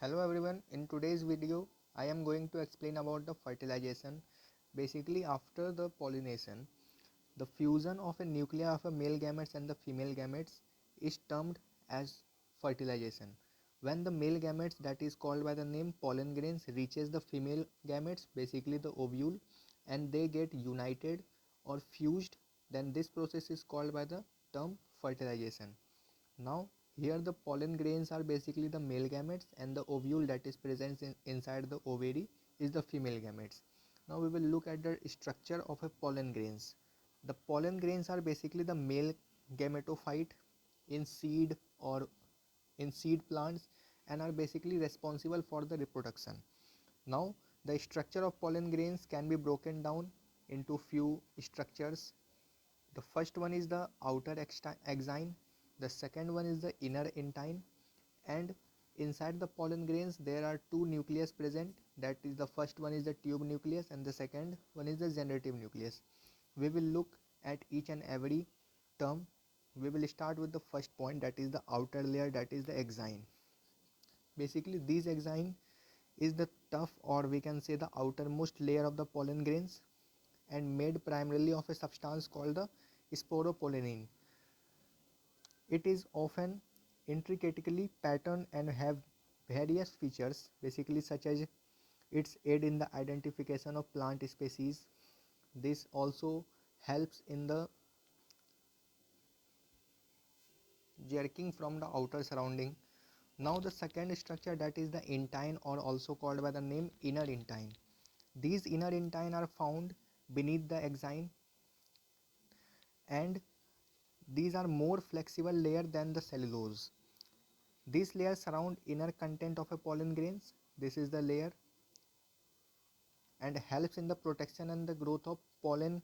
Hello everyone, in today's video I am going to explain about the fertilization. Basically, after the pollination, the fusion of a nuclei of a male gametes and the female gametes is termed as fertilization. When the male gametes, that is called by the name pollen grains, reaches the female gametes, basically the ovule, and they get united or fused, then this process is called by the term fertilization. Now here the pollen grains are basically the male gametes and the ovule that is present inside the ovary is the female gametes. Now we will look at the structure of a pollen grains. The pollen grains are basically the male gametophyte in seed or in seed plants and are basically responsible for the reproduction. Now the structure of pollen grains can be broken down into few structures. The first one is the outer exine, the second one is the inner intine, and inside the pollen grains there are two nucleus present. That is, the first one is the tube nucleus and the second one is the generative nucleus. We will look at each and every term. We will start with the first point, that is the outer layer, that is the exine. Basically this exine is the tough, or we can say the outermost layer of the pollen grains, and made primarily of a substance called the sporopollenin. It is often intricately patterned and have various features, basically such as its aid in the identification of plant species. This also helps in the jerking from the outer surrounding. Now the second structure, that is the intine, or also called by the name inner intine. These inner intine are found beneath the exine, and these are more flexible layer than the cellulose. These layers surround inner content of a pollen grains. This is the layer and helps in the protection and the growth of pollen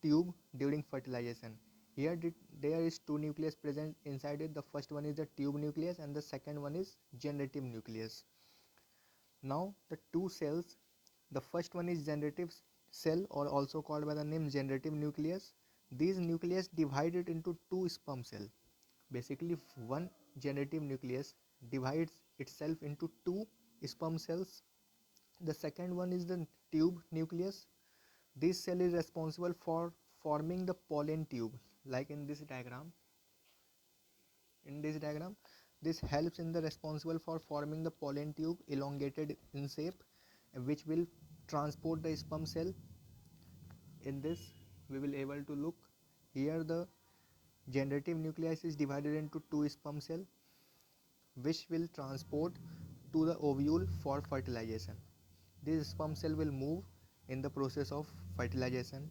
tube during fertilization. Here there is two nucleus present inside it. The first one is the tube nucleus and the second one is generative nucleus. Now the two cells, the first one is generative cell, or also called by the name generative nucleus. These nucleus divided into two sperm cell. Basically one generative nucleus divides itself into two sperm cells. The second one is the tube nucleus. This cell is responsible for forming the pollen tube, like in this diagram. This helps in the responsible for forming the pollen tube, elongated in shape, which will transport the sperm cell. In this we will able to look here, the generative nucleus is divided into two sperm cell, which will transport to the ovule for fertilization. This sperm cell will move in the process of fertilization.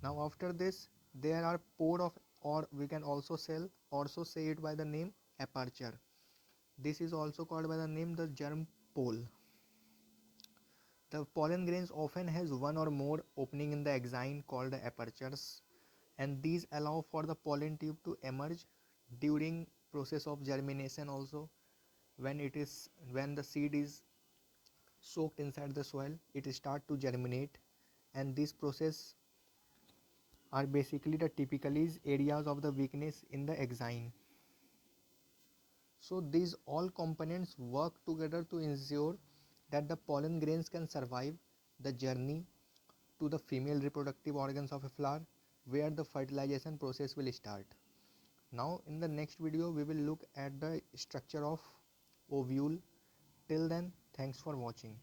Now after this there are pore of, or we can also say it by the name aperture. This is also called by the name the germ pole. The pollen grains often has one or more opening in the exine called the apertures, and these allow for the pollen tube to emerge during process of germination. Also when the seed is soaked inside the soil, it start to germinate, and this process are basically the typically areas of the weakness in the exine. So these all components work together to ensure that the pollen grains can survive the journey to the female reproductive organs of a flower, where the fertilization process will start. Now in the next video we will look at the structure of ovule. Till then, thanks for watching.